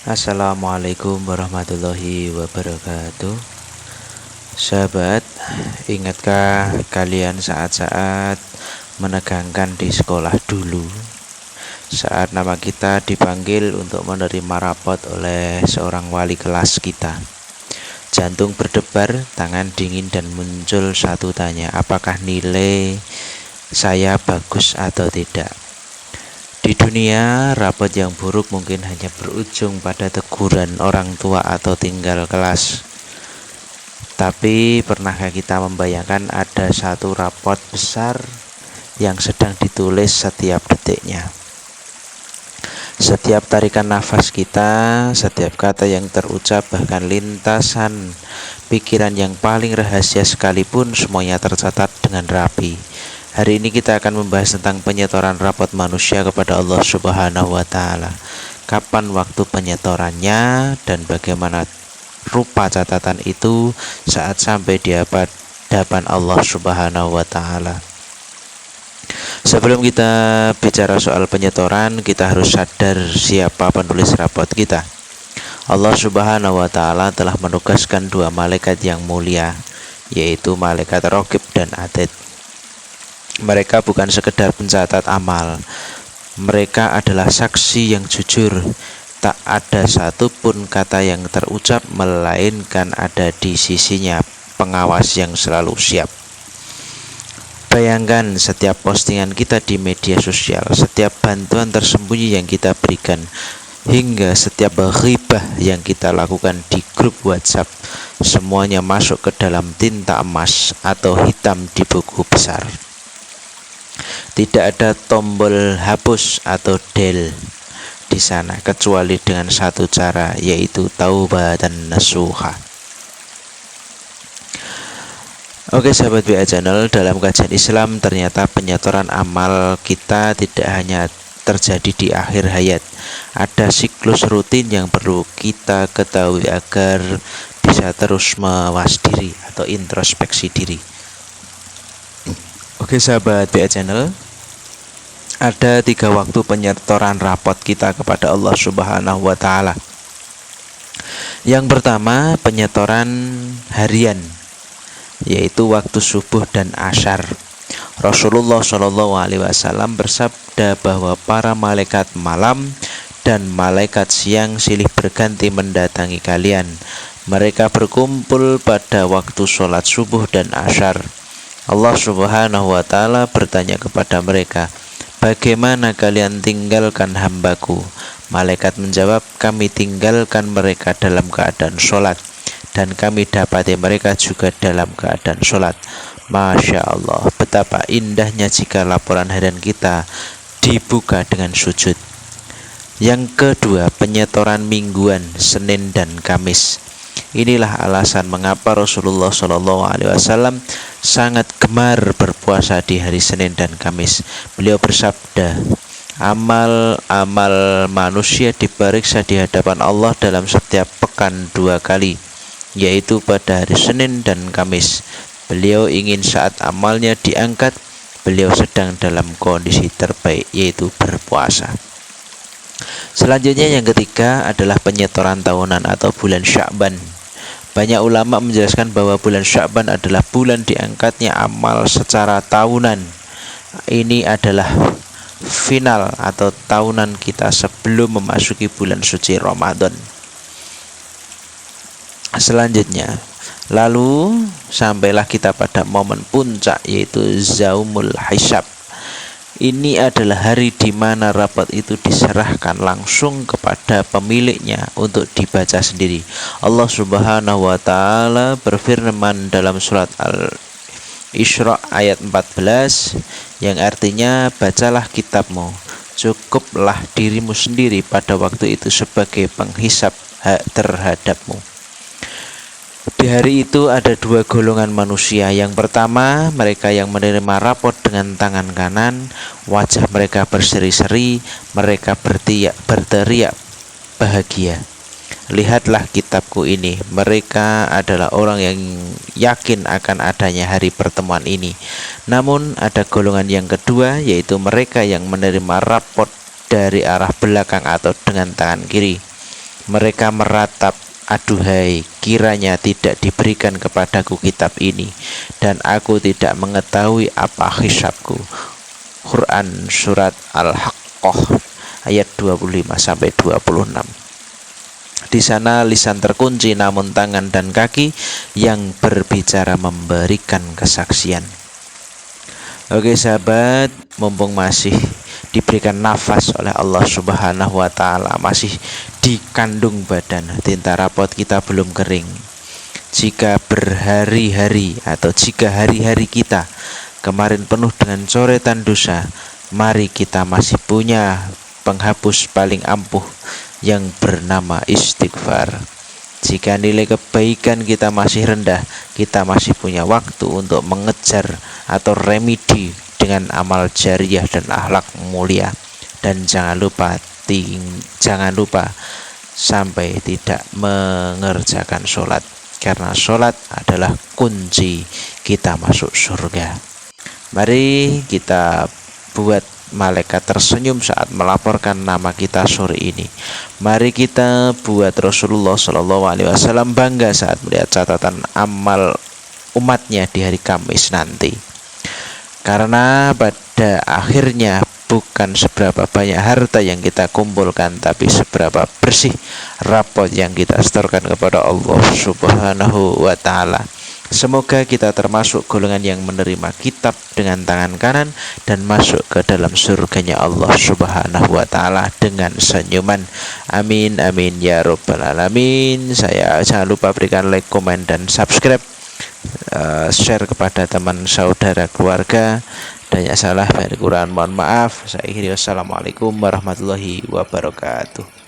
Assalamualaikum warahmatullahi wabarakatuh. Sahabat, ingatkah kalian saat-saat menegangkan di sekolah dulu? Saat nama kita dipanggil untuk menerima rapot oleh seorang wali kelas kita. Jantung berdebar, tangan dingin dan muncul satu tanya, apakah nilai saya bagus atau tidak? Di dunia, rapot yang buruk mungkin hanya berujung pada teguran orang tua atau tinggal kelas. Tapi pernahkah kita membayangkan ada satu rapot besar yang sedang ditulis setiap detiknya? Setiap tarikan nafas kita, setiap kata yang terucap, bahkan lintasan pikiran yang paling rahasia sekalipun, semuanya tercatat dengan rapi. Hari ini kita akan membahas tentang penyetoran rapot manusia kepada Allah Subhanahu wa Ta'ala. Kapan waktu penyetorannya dan bagaimana rupa catatan itu saat sampai di hadapan Allah Subhanahu wa Ta'ala. Sebelum kita bicara soal penyetoran, kita harus sadar siapa penulis rapot kita. Allah Subhanahu wa Ta'ala telah menugaskan dua malaikat yang mulia, yaitu malaikat Raqib dan Atid. Mereka bukan sekedar pencatat amal, mereka adalah saksi yang jujur. Tak ada satupun kata yang terucap melainkan ada di sisinya pengawas yang selalu siap. Bayangkan setiap postingan kita di media sosial, setiap bantuan tersembunyi yang kita berikan, hingga setiap ghibah yang kita lakukan di grup WhatsApp, semuanya masuk ke dalam tinta emas atau hitam di buku besar. Tidak ada tombol hapus atau del di sana kecuali dengan satu cara, yaitu taubatan nasuha. Oke sahabat BA Channel, dalam kajian Islam ternyata penyetoran amal kita tidak hanya terjadi di akhir hayat. Ada siklus rutin yang perlu kita ketahui agar bisa terus mawas diri atau introspeksi diri. Oke sahabat BA Channel, ada 3 waktu penyetoran rapot kita kepada Allah Subhanahu wa Ta'ala. Yang pertama, penyetoran harian, yaitu waktu subuh dan asyar. Rasulullah SAW bersabda bahwa para malaikat malam dan malaikat siang silih berganti mendatangi kalian. Mereka berkumpul pada waktu sholat subuh dan asyar. Allah Subhanahu wa Ta'ala bertanya kepada mereka, bagaimana kalian tinggalkan hambaku? Malaikat menjawab, kami tinggalkan mereka dalam keadaan sholat, dan kami dapati mereka juga dalam keadaan sholat. Masya Allah, betapa indahnya jika laporan harian kita dibuka dengan sujud. Yang kedua, penyetoran mingguan, Senin dan Kamis. Inilah alasan mengapa Rasulullah SAW sangat gemar berpuasa di hari Senin dan Kamis. Beliau bersabda, amal-amal manusia diperiksa di hadapan Allah dalam setiap pekan 2 kali, yaitu pada hari Senin dan Kamis. Beliau ingin saat amalnya diangkat, beliau sedang dalam kondisi terbaik, yaitu berpuasa. Selanjutnya yang ketiga adalah penyetoran tahunan atau bulan Sya'ban. Banyak ulama menjelaskan bahwa bulan Sya'ban adalah bulan diangkatnya amal secara tahunan. Ini adalah final atau tahunan kita sebelum memasuki bulan suci Ramadan. Selanjutnya, lalu sampailah kita pada momen puncak, yaitu Yaumul Hisab. Ini adalah hari di mana rapot itu diserahkan langsung kepada pemiliknya untuk dibaca sendiri. Allah Subhanahu wa Ta'ala berfirman dalam surat Al-Isra ayat 14, yang artinya, bacalah kitabmu, cukuplah dirimu sendiri pada waktu itu sebagai penghisap terhadapmu. Di hari itu ada 2 golongan manusia. Yang pertama, mereka yang menerima rapot dengan tangan kanan, wajah mereka berseri-seri, mereka berteriak bahagia. Lihatlah kitabku ini. Mereka adalah orang yang yakin akan adanya hari pertemuan ini. Namun ada golongan yang kedua, yaitu mereka yang menerima rapot dari arah belakang atau dengan tangan kiri. Mereka meratap, aduhai, kiranya tidak diberikan kepadaku kitab ini, dan aku tidak mengetahui apa hisabku. Quran Surat Al-Haqqah ayat 25-26. Di sana lisan terkunci, namun tangan dan kaki yang berbicara memberikan kesaksian. Oke sahabat, mumpung masih diberikan nafas oleh Allah Subhanahu wa taala, masih dikandung badan, tinta rapot kita belum kering. Jika berhari-hari atau jika hari-hari kita kemarin penuh dengan coretan dosa, mari kita masih punya penghapus paling ampuh yang bernama istighfar. Jika nilai kebaikan kita masih rendah, kita masih punya waktu untuk mengejar atau remedi dengan amal jariah dan akhlak mulia. Dan jangan lupa sampai tidak mengerjakan sholat, karena sholat adalah kunci kita masuk surga. Mari kita buat malaikat tersenyum saat melaporkan nama kita sore ini. Mari kita buat Rasulullah SAW bangga saat melihat catatan amal umatnya di hari Kamis nanti. Karena pada akhirnya bukan seberapa banyak harta yang kita kumpulkan, tapi seberapa bersih rapot yang kita setorkan kepada Allah Subhanahu wa taala. Semoga kita termasuk golongan yang menerima kitab dengan tangan kanan dan masuk ke dalam surganya Allah Subhanahu wa taala dengan senyuman. Amin amin ya rabbal alamin. Saya jangan lupa berikan like, komen dan subscribe, share kepada teman saudara keluarga. Banyak salah dari Quran, mohon maaf. Saya akhiri, wassalamualaikum warahmatullahi wabarakatuh.